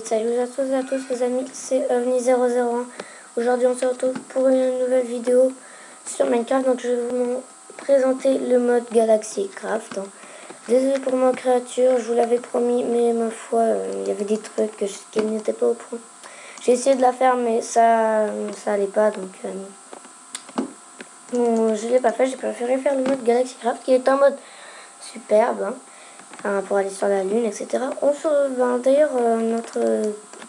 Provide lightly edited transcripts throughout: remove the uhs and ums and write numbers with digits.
salut à tous les amis, c'est OVNI001. Aujourd'hui on se retrouve pour une nouvelle vidéo sur Minecraft. Donc je vais vous présenter le mode Galaxy Craft. Désolé pour ma créature, je vous l'avais promis, mais ma foi, il y avait des trucs qui n'étaient pas au point. J'ai essayé de la faire mais ça allait pas, donc bon, je l'ai pas fait. J'ai préféré faire le mode Galaxy Craft qui est un mode superbe, hein. Enfin, pour aller sur la lune, etc. D'ailleurs, notre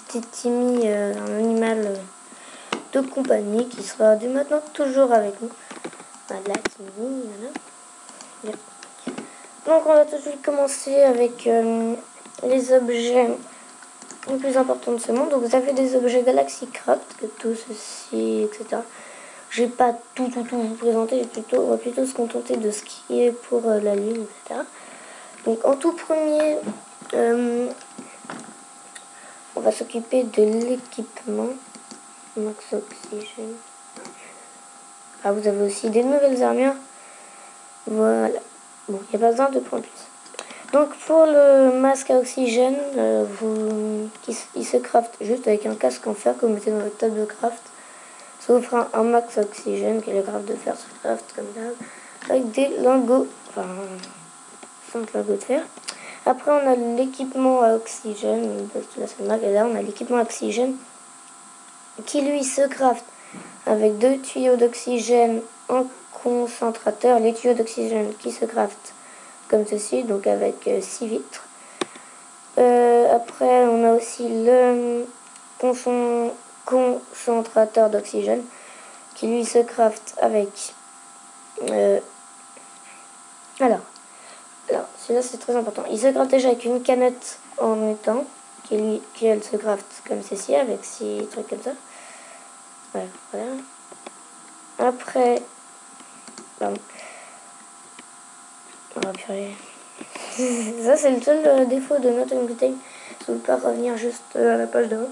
petit Timmy, un animal de compagnie qui sera dès maintenant toujours avec nous. Voilà, Timmy, voilà. Bien. Donc on va tout de suite commencer avec les objets les plus importants de ce monde. Donc vous avez des objets Galaxy Craft, que tout ceci, etc. Je vais pas tout vous présenter, on va plutôt se contenter de ce qui est pour la lune, etc. Donc en tout premier, on va s'occuper de l'équipement. Max oxygène. Ah, vous avez aussi des nouvelles armures. Voilà. Bon, il n'y a pas besoin de prendre plus. Donc pour le masque à oxygène, il se craft juste avec un casque en fer que vous mettez dans votre table de craft. Ça vous fera un max oxygène qui est le craft de fer, se craft comme ça, avec des lingots, enfin 5 lingots de fer. Après on a l'équipement à oxygène, et là on a l'équipement à oxygène qui lui se craft avec 2 tuyaux d'oxygène en concentrateur. Les tuyaux d'oxygène qui se craftent comme ceci, donc avec 6 vitres. Après on a aussi le concentrateur d'oxygène qui lui se craft avec alors celui-là c'est très important. Il se craft déjà avec une canette en étang qui elle se craft comme ceci avec 6 trucs comme ça. Ouais, voilà. Après, pardon. Oh purée. Ça c'est le seul défaut de notre bouteille. Ça ne peut pas revenir juste à la page d'avant.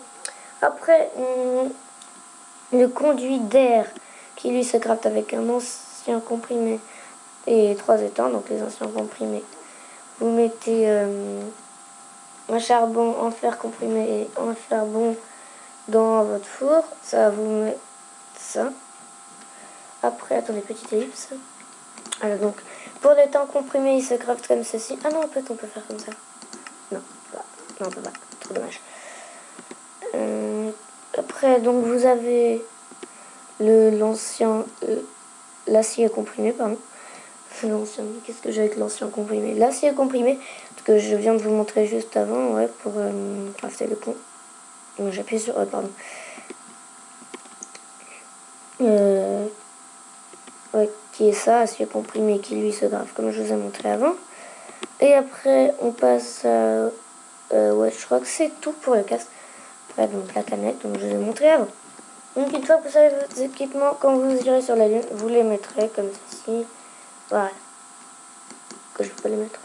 Après, le conduit d'air qui lui se craft avec un ancien comprimé et 3 étangs, donc les anciens comprimés. Vous mettez un charbon en fer comprimé et un charbon dans votre four. Ça vous met ça. Après, attendez, petite ellipse. Alors donc, pour les temps comprimés, il se craft comme ceci. Ah non, en fait, on peut faire comme ça. Non, non, on peut pas. Trop dommage. Après, donc, vous avez l'acier comprimé, pardon. L'ancien, qu'est-ce que j'ai avec l'ancien comprimé? L'acier comprimé, que je viens de vous montrer juste avant, ouais, pour crafter le pont. Donc, j'appuie sur, pardon. Ouais, qui est ça, acier comprimé, qui lui se grave, comme je vous ai montré avant. Et après, on passe à... ouais, je crois que c'est tout pour le casque. Après, donc la canette, donc je vous ai montré avant. Donc une fois que vous avez vos équipements, quand vous irez sur la lune, vous les mettrez comme ceci. Voilà. Que je peux pas les mettre.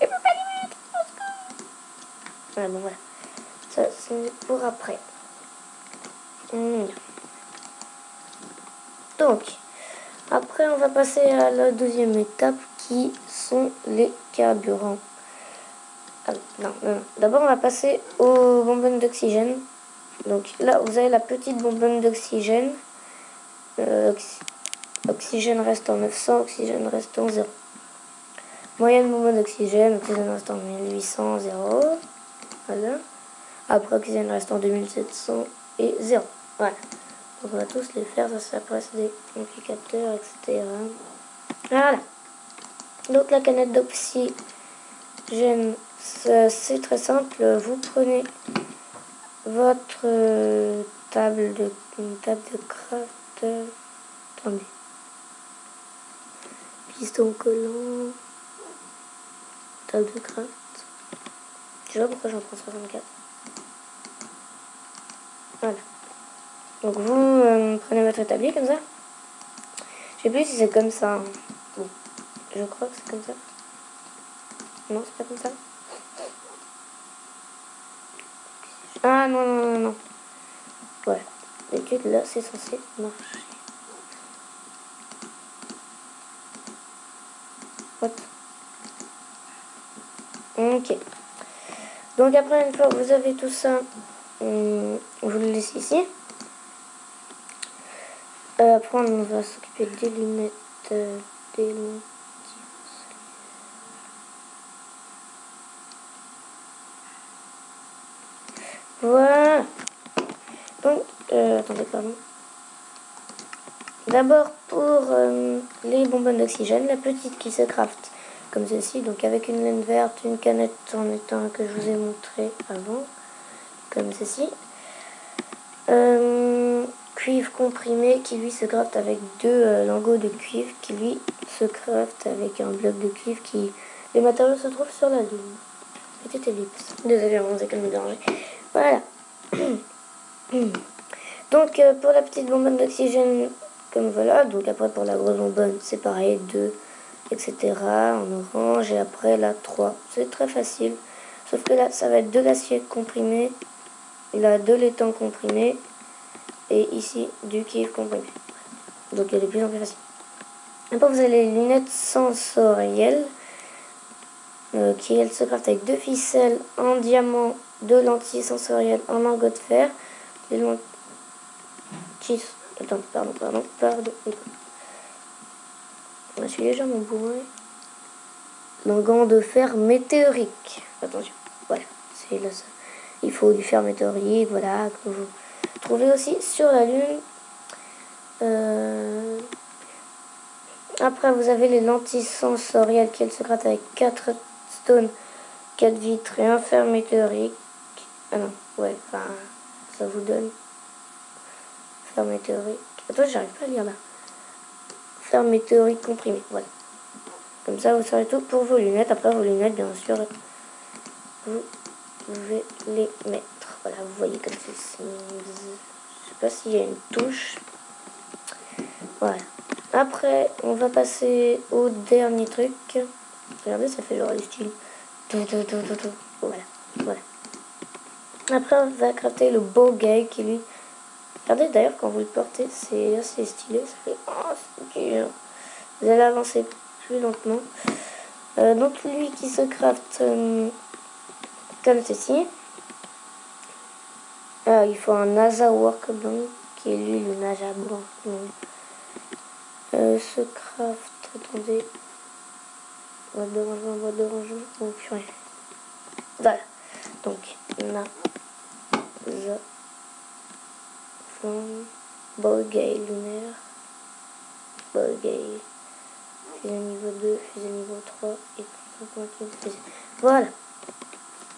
Je peux pas les mettre. Voilà, bon voilà. Ça, c'est pour après. Donc, après, on va passer à la deuxième étape qui sont les carburants. Ah, non. D'abord, on va passer aux bonbonnes d'oxygène. Donc là, vous avez la petite bonbonne d'oxygène. Oxygène restant 900, oxygène restant 0. Moyenne bonbonne d'oxygène, oxygène restant 1800, 0. Voilà. Après, oxygène restant 2700 et 0. Voilà. Donc on va tous les faire, ça passe des amplificateurs, etc. Voilà. Donc la canette d'oxygène, c'est très simple. Vous prenez votre table de craft. Attendez. Piston collant. Table de craft. Je sais pas pourquoi j'en prends 64. Voilà. Donc vous prenez votre établi comme ça. Je sais plus si c'est comme ça. Hein. Bon. Je crois que c'est comme ça. Non, c'est pas comme ça. Ah non. Ouais. L'étude là, c'est censé marcher. What? Ok. Donc après, une fois que vous avez tout ça, vous le laissez ici. Après, on va s'occuper des lunettes, des lentilles. Voilà. Donc, attendez, pardon. D'abord pour les bonbonnes d'oxygène, la petite qui se craft comme ceci, donc avec une laine verte, une canette en étain que je vous ai montré avant, comme ceci. Cuivre comprimé qui lui se craft avec deux lingots de cuivre qui lui se craft avec un bloc de cuivre qui... Les matériaux se trouvent sur la lune. Petite ellipse. Désolée, on s'est calmé déranger. Voilà. Donc pour la petite bonbonne d'oxygène, comme voilà. Donc après pour la grosse bonbonne, c'est pareil, 2, etc. en orange. Et après là, 3. C'est très facile. Sauf que là, ça va être de l'acier comprimé. Là, de l'étang comprimé. Et ici, du cuivre comprimé. Donc il est de plus en plus facile. Après vous avez les lunettes sensorielles. Qui elles se craftent avec 2 ficelles en diamant, 2 lentilles sensorielles en lingot de fer. Les lentilles... Attends, pardon. Je suis légèrement bourré. Lingot de fer météorique. Attention, voilà, c'est là ça. Il faut du fer météorique, voilà, que vous trouvez aussi sur la Lune. Après, vous avez les lentilles sensorielles qui elles se grattent avec 4 stones, 4 vitres et un fer météorique. Ah non, ouais, enfin, ça vous donne fer météorique. Attends, j'arrive pas à lire là. Fer météorique comprimé, voilà. Comme ça, vous saurez tout pour vos lunettes. Après, vos lunettes, bien sûr, vous pouvez les mettre. Voilà, vous voyez comme ceci. Je sais pas s'il y a une touche. Voilà. Après, on va passer au dernier truc. Regardez, ça fait genre du style. Voilà. Après, on va crafter le bogey qui lui... Regardez d'ailleurs, quand vous le portez, c'est assez stylé. Ça fait... Oh, c'est dur. Vous allez avancer plus lentement. Donc, lui qui se craft comme ceci. Il faut un NASA Workbench qui est lui le NASA Workbench. Ce craft, attendez. Boîte de rangement. Oh purée. Voilà. Donc, NASA Bogey lunaire. Bogey. Fusée niveau 2, fusée niveau 3 et fusée. Voilà.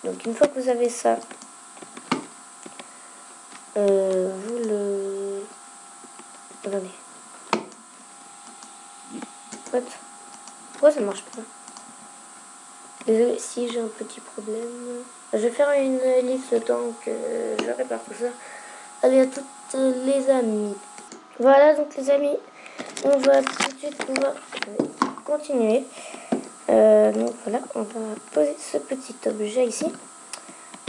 Donc, une fois que vous avez ça, vous le... Attendez. Pourquoi ça marche pas? Désolé si j'ai un petit problème. Je vais faire une liste le temps que je répare tout ça. Allez à toutes les amis. Voilà donc les amis. On va tout de suite pouvoir continuer. Donc voilà, on va poser ce petit objet ici.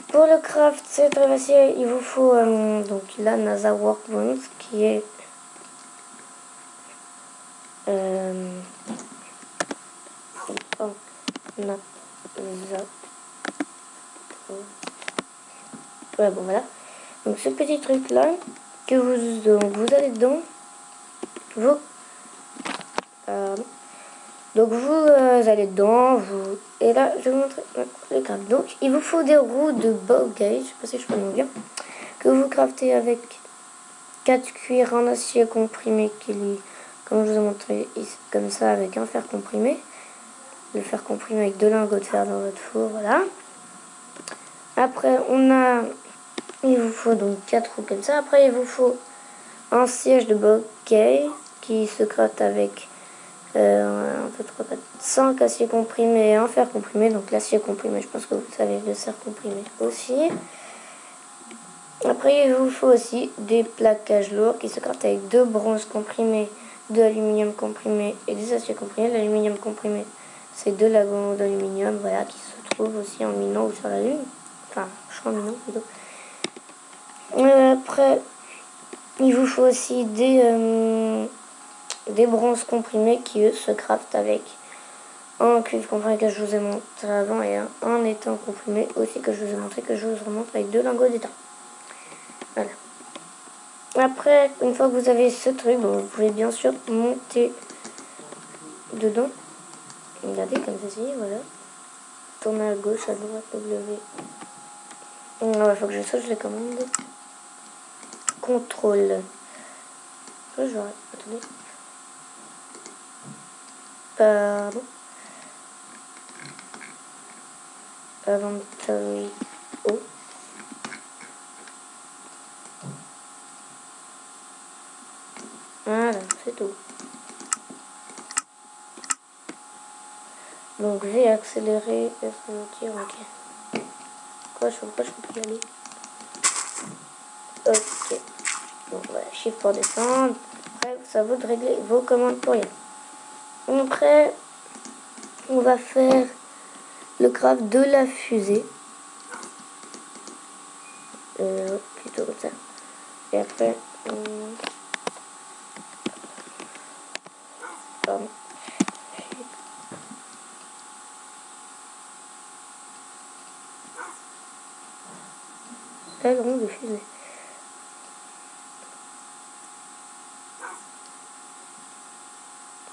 Pour le craft, c'est très facile. Il vous faut donc la NASA Workbench qui est ouais, bon voilà. Donc ce petit truc là que vous allez dedans. Donc vous allez dedans, et là je vais vous montrer les crafts. Donc il vous faut des roues de bogey, je sais pas si je peux le dire, que vous craftez avec 4 cuirs en acier comprimé qui lui, comme je vous ai montré ici, comme ça avec un fer comprimé. Le fer comprimé avec 2 lingots de fer dans votre four, voilà. Après il vous faut donc 4 roues comme ça. Après il vous faut un siège de bogey qui se crafte avec 5 acier comprimé et un fer comprimé. Donc l'acier comprimé, je pense que vous savez, le fer comprimé aussi. Après, il vous faut aussi des plaquages lourds qui se craftent avec 2 bronzes comprimés, 2 aluminium comprimés et des aciers comprimés. L'aluminium comprimé, c'est 2 lagons d'aluminium, voilà, qui se trouvent aussi en minant ou sur la lune. Enfin, je crois en minant plutôt. Après, il vous faut aussi des bronzes comprimés qui eux se craftent avec en cuivre comprimé que je vous ai montré avant et un en étain comprimé aussi que je vous ai montré, que je vous remontre avec 2 lingots d'étain. Voilà. Après, une fois que vous avez ce truc, bon, vous pouvez bien sûr monter dedans. Regardez comme ceci, voilà. Tournez à gauche, à droite, W. Il faut que je sache les commandes. Contrôle. J'aurais. Attendez. Pardon. Inventory O. Voilà, c'est tout. Donc V accélérer, F ralentir, ok. Pourquoi je peux plus y aller? Ok. Donc voilà, Shift pour descendre. Après, ça vaut de régler vos commandes pour rien. Après, on va faire le craft de la fusée. Plutôt comme ça. Et après, pardon. Aileron de fusée.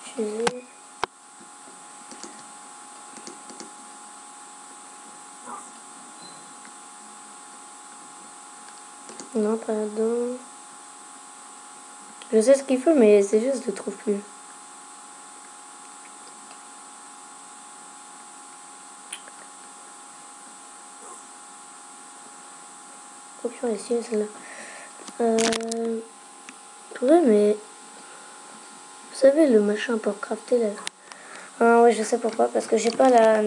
Fusée. Non, pardon. Je sais ce qu'il faut, mais c'est juste, je le trouve plus. Ok, on va essayer celle-là. Ouais, mais... Vous savez, le machin pour crafter là. Ah ouais, je sais pourquoi. Parce que j'ai pas la...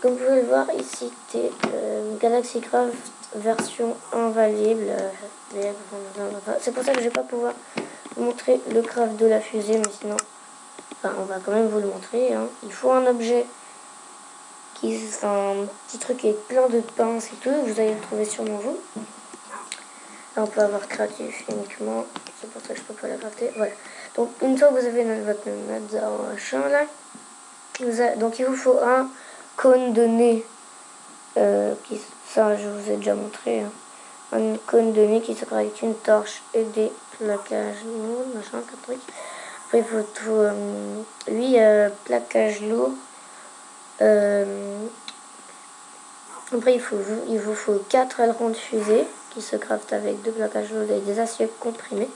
Comme vous pouvez le voir ici, c'est Galaxy Craft version invalide. C'est pour ça que je vais pas pouvoir vous montrer le craft de la fusée, mais sinon... Enfin, on va quand même vous le montrer. Hein. Il faut un objet qui... Enfin, un petit truc avec plein de pinces et tout. Vous allez le trouver sûrement vous. Là, on peut avoir créatif uniquement. C'est pour ça que je peux pas la crafter. Voilà. Donc, une fois que vous avez votre machin là, donc il vous faut un cône de nez. Ça, je vous ai déjà montré. Hein. Un cône de nez qui se crée avec une torche et des plaquages lourds, machin, quatre trucs. Après, il faut tout, lui, plaquage lourd. Après, il vous faut 4 ailerons de fusée qui se craftent avec 2 plaquages lourds et des aciers comprimés.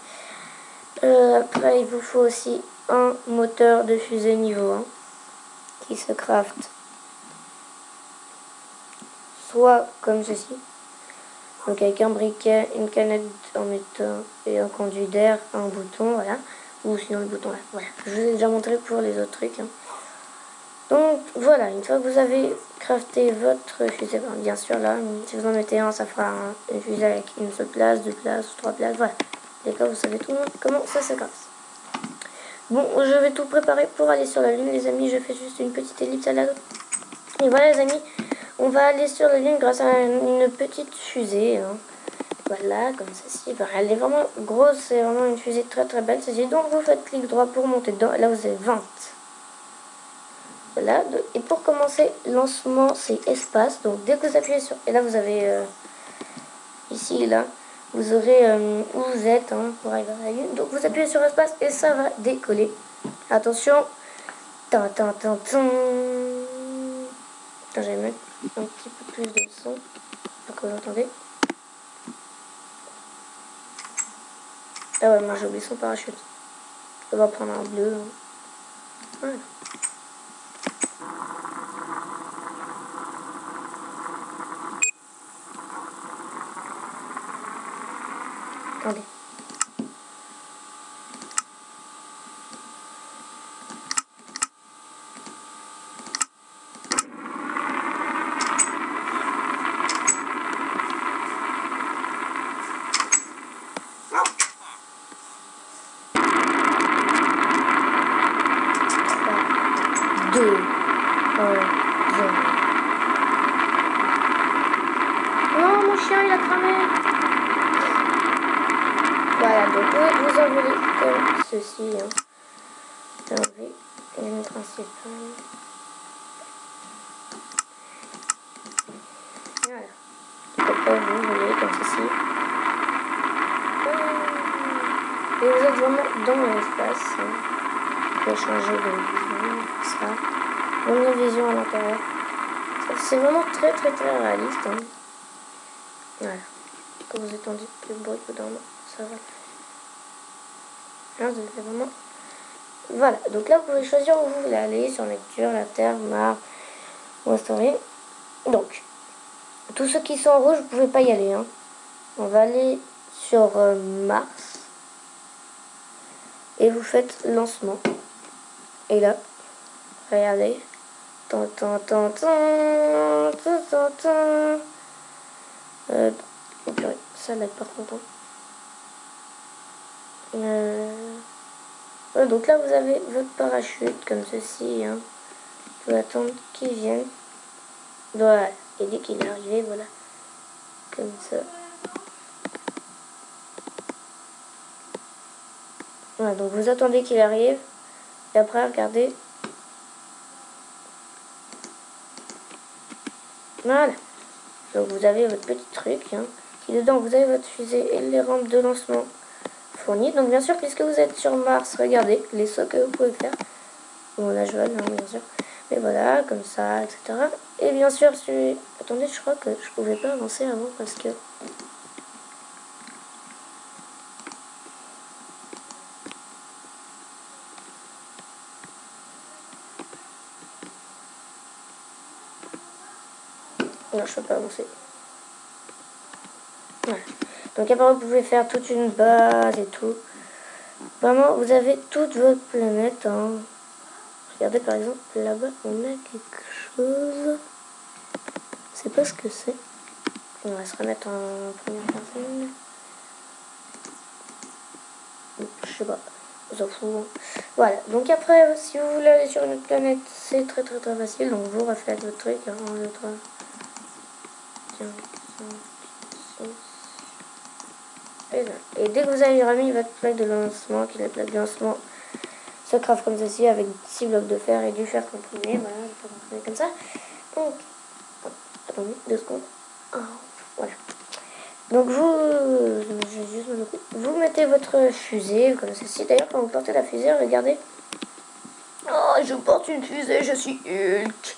Après, il vous faut aussi un moteur de fusée niveau 1 qui se craft soit comme ceci, donc avec un briquet, une canette en étain et un conduit d'air, un bouton, voilà, ou sinon le bouton là, voilà. Je vous ai déjà montré pour les autres trucs. Hein. Donc voilà, une fois que vous avez crafté votre fusée, bien sûr là, si vous en mettez un, ça fera une fusée avec une seule place, 2 places, 3 places, voilà. Et là, vous savez tout comment ça se craft. Bon, je vais tout préparer pour aller sur la Lune, les amis. Je fais juste une petite ellipse à la... Et voilà, les amis, on va aller sur la Lune grâce à une petite fusée. Hein. Voilà, comme ceci. Enfin, elle est vraiment grosse, c'est vraiment une fusée très très belle. Ceci. Donc, vous faites clic droit pour monter dedans. Et là, vous avez 20. Voilà, et pour commencer, lancement, c'est espace. Donc, dès que vous appuyez sur... Et là, vous avez... ici et là. Vous aurez où vous êtes hein, pour arriver à la Lune. Donc vous appuyez sur espace et ça va décoller. Attention. Attends, je vais mettre un petit peu plus de son pour que vous entendez. Ah ouais, moi j'ai oublié son parachute. On va prendre un bleu. Hein. Voilà. Attendez. Deux. Non, mon chien il a cramé. Voilà, donc vous envolez comme ceci. Hein. ligne principale. Voilà. Après, vous voyez comme ceci. Et vous êtes vraiment dans l'espace. Vous pouvez changer de vision, ça. Bonne vision à l'intérieur. C'est vraiment très réaliste. Hein. Voilà. Quand vous étendez le bruit dedans, ça va. Là, vous avez vraiment... Voilà. Donc là, vous pouvez choisir où vous voulez aller. Sur lecture, la Terre, Mars, ou Story. Donc, tous ceux qui sont en rouge, vous pouvez pas y aller. Hein. On va aller sur Mars. Et vous faites lancement. Et là, regardez. Tant, tant, tant, tant, tant, tant, tant. Oh purée, ça lag par contre. Ouais, donc là, vous avez votre parachute comme ceci. Hein. Vous pouvez attendre qu'il vienne. Voilà. Et dès qu'il est arrivé, voilà. Comme ça. Voilà, donc vous attendez qu'il arrive. Et après, regardez. Voilà. Donc vous avez votre petit truc. Hein, qui dedans, vous avez votre fusée et les rampes de lancement fournies. Donc bien sûr, puisque vous êtes sur Mars, regardez les sauts que vous pouvez faire. Bon, là, je vois, non, bien sûr. Mais voilà, comme ça, etc. Et bien sûr, attendez, je crois que je pouvais pas avancer avant parce que... Non, je peux pas avancer. Voilà. Donc après, vous pouvez faire toute une base et tout. Vraiment, vous avez toute votre planète. Hein. Regardez, par exemple, là-bas, on a quelque chose. Je sais pas ce que c'est. On va se remettre en première personne. Je sais pas. On s'en fout. Hein. Voilà. Donc après, si vous voulez aller sur une autre planète, c'est très facile. Donc vous refaites votre truc. 1, 2, 3, 4, 5, 6. Et dès que vous avez remis votre plaque de lancement, qui est la plaque de lancement, se craft comme ceci avec 6 blocs de fer et du fer comprimé. Voilà, du fer comprimé comme ça. Donc, attendez, 2 secondes. Oh, voilà. Donc vous mettez votre fusée comme ceci. D'ailleurs, quand vous portez la fusée, regardez. Oh, je porte une fusée, je suis Hulk.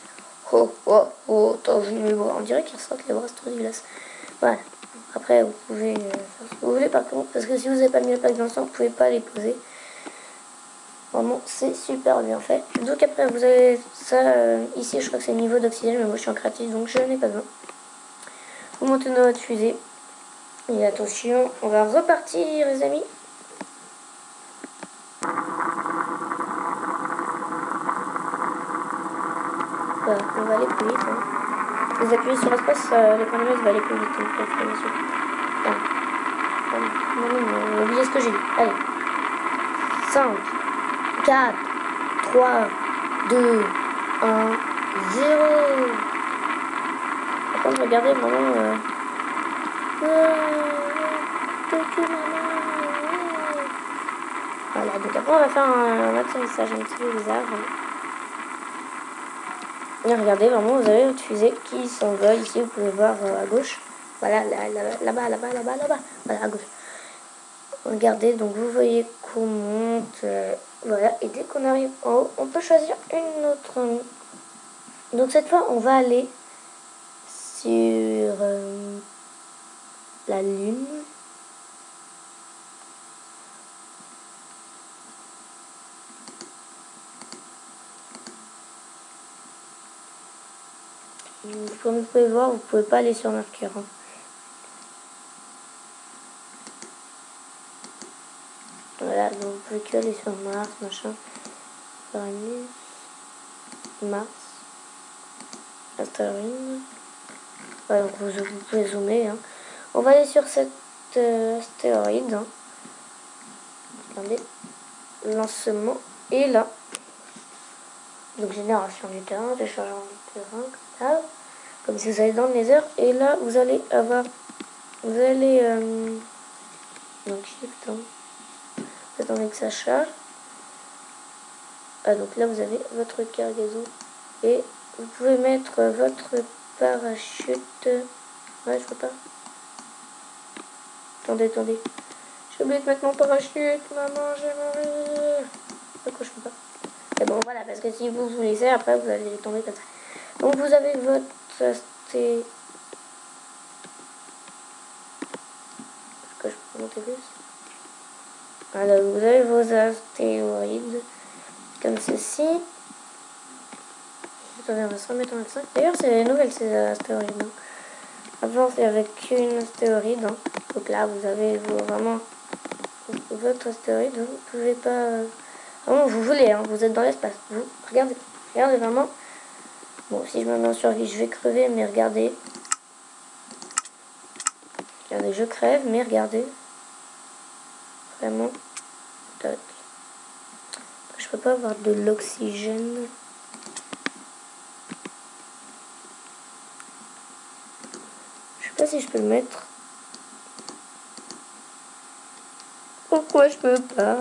Oh, oh, oh, t'as vu mes bras. On dirait qu'il ressortent les bras, c'est trop dégueulasse. Voilà. Après, vous pouvez faire ce que vous voulez par contre, parce que si vous n'avez pas mis la plaque d'ensemble, vous pouvez pas les poser. Vraiment, c'est super bien fait. Donc après, vous avez ça, ici, je crois que c'est le niveau d'oxygène, mais moi je suis en créatif, donc je n'ai pas besoin. Vous montez dans votre fusée. Et attention, on va repartir, les amis. Voilà, on va aller plus vite. Hein. Vous appuyez sur l'espace, le chronomètre va aller plus vite. Donc, non, oubliez ce que j'ai dit. Allez. 5, 4, 3, 2, 1, 0. Par contre, regardez vraiment... Voilà, donc après on va faire un atterrissage un petit peu bizarre. Et regardez, vraiment, vous avez votre fusée qui s'envole. Ici, vous pouvez voir à gauche. Voilà, là-bas. Voilà, à gauche. Regardez, donc vous voyez qu'on monte. Voilà, et dès qu'on arrive en haut, on peut choisir une autre. Donc cette fois, on va aller sur la Lune. Comme vous pouvez voir, vous pouvez pas aller sur Mercure. Hein. Voilà, donc vous pouvez que aller sur Mars, machin. Uranus, Mars, astéroïde. Voilà, donc vous pouvez zoomer. Hein. On va aller sur cet astéroïde. Hein. Attendez. Lancement. Et là. Donc génération du terrain, déchargement du terrain, comme ça. Comme si vous allez dans le nether. Et là, vous allez avoir... Vous allez... donc shift. Hein. Vous attendez que ça charge. Ah, donc là, vous avez votre cargaison. Et vous pouvez mettre votre parachute. Ouais, je peux pas. Attendez. J'ai oublié de mettre mon parachute. Maman, j'ai mangé. Pourquoi je peux pas? Et bon, voilà, parce que si vous vous laissez, après, vous allez tomber comme ça. Donc, vous avez votre... Est-ce que je peux monter plus? Alors, vous avez vos astéroïdes comme ceci. Attendez, on va se remettre en 25. D'ailleurs, c'est nouvelle ces astéroïdes. Hein. Avant, c'est avec une astéroïde. Hein. Donc là, vous avez vraiment votre astéroïde. Vous ne pouvez pas... Vraiment, vous voulez, hein. Vous êtes dans l'espace. Vous regardez vraiment. Bon, si je me mets en survie, je vais crever, mais regardez. Regardez, je crève, mais regardez. Vraiment. Tac. Je peux pas avoir de l'oxygène. Je sais pas si je peux le mettre. Pourquoi je peux pas?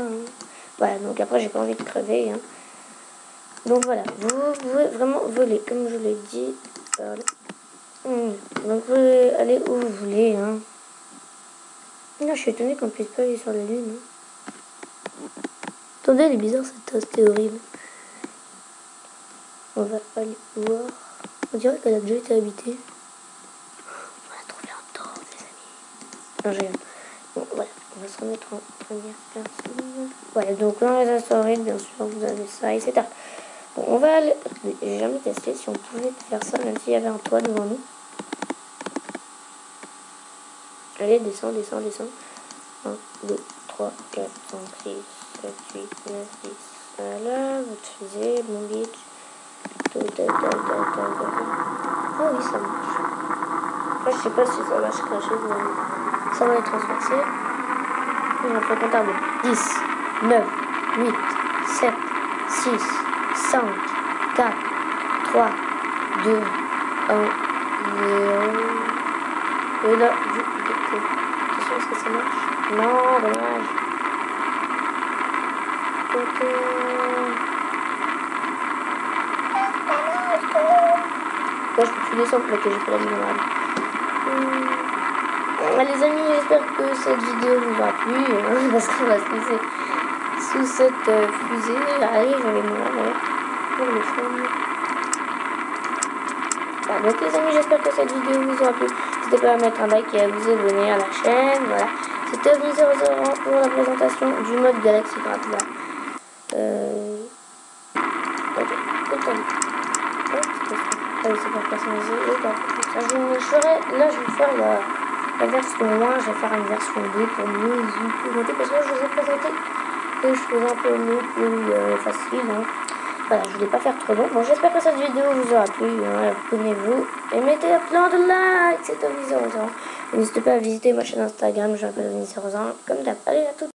Voilà, donc après j'ai pas envie de crever. Hein. Donc voilà, vous pouvez vraiment voler, comme je l'ai dit. Voilà. Donc vous pouvez aller où vous voulez. Hein. Non, je suis étonnée qu'on puisse pas aller sur la Lune. Hein. Attendez, elle est bizarre cette astéroïde. On va aller voir. On dirait qu'elle a déjà été habitée. On l'a trouvée en tort, les amis. Non, j'ai rien. Bon, voilà, on va se remettre en première personne. Voilà, donc dans les astéroïdes, bien sûr, vous avez ça, etc. Bon, on va aller... J'ai jamais testé si on pouvait faire ça, même s'il y avait un toit devant nous. Allez, descends. 1, 2, 3, 4, 5, 6, 7, 8, 9, 10. Voilà, votre fusée, mon beach. Ah oui, ça marche. Après, je sais pas si ça va se cracher, mais ça va être transversé. On fait comptable. 10, 9, 8, 7, 6, 5, 4, 3, 2, 1, 0. Et là, attention, est-ce que ça marche? Non, dommage. Là, je peux plus descendre, ok, j'ai pas la ligne. Les amis, j'espère que cette vidéo vous aura plu, hein, parce qu'on va se laisser sous cette fusée. Allez, je vais mourir pour le fun. Voilà, donc les amis, j'espère que cette vidéo vous aura plu. N'hésitez pas à mettre un like et à vous abonner à la chaîne. Voilà, c'était OVNI001 pour la présentation du mode Galaxy Grab. Ok, c'est pas personnalisé. Là, je vais faire la version 1, je vais faire une version 2 pour mieux vous présenter, parce que là, je vous ai présenté des choses un peu mieux, plus faciles. Hein. Voilà, je voulais pas faire trop long. Bon, j'espère que cette vidéo vous aura plu. Hein. Abonnez-vous et mettez plein de likes. C'est OVNI001. N'hésitez pas à visiter ma chaîne Instagram, je m'appelle OVNI001. Comme d'hab, allez à toutes.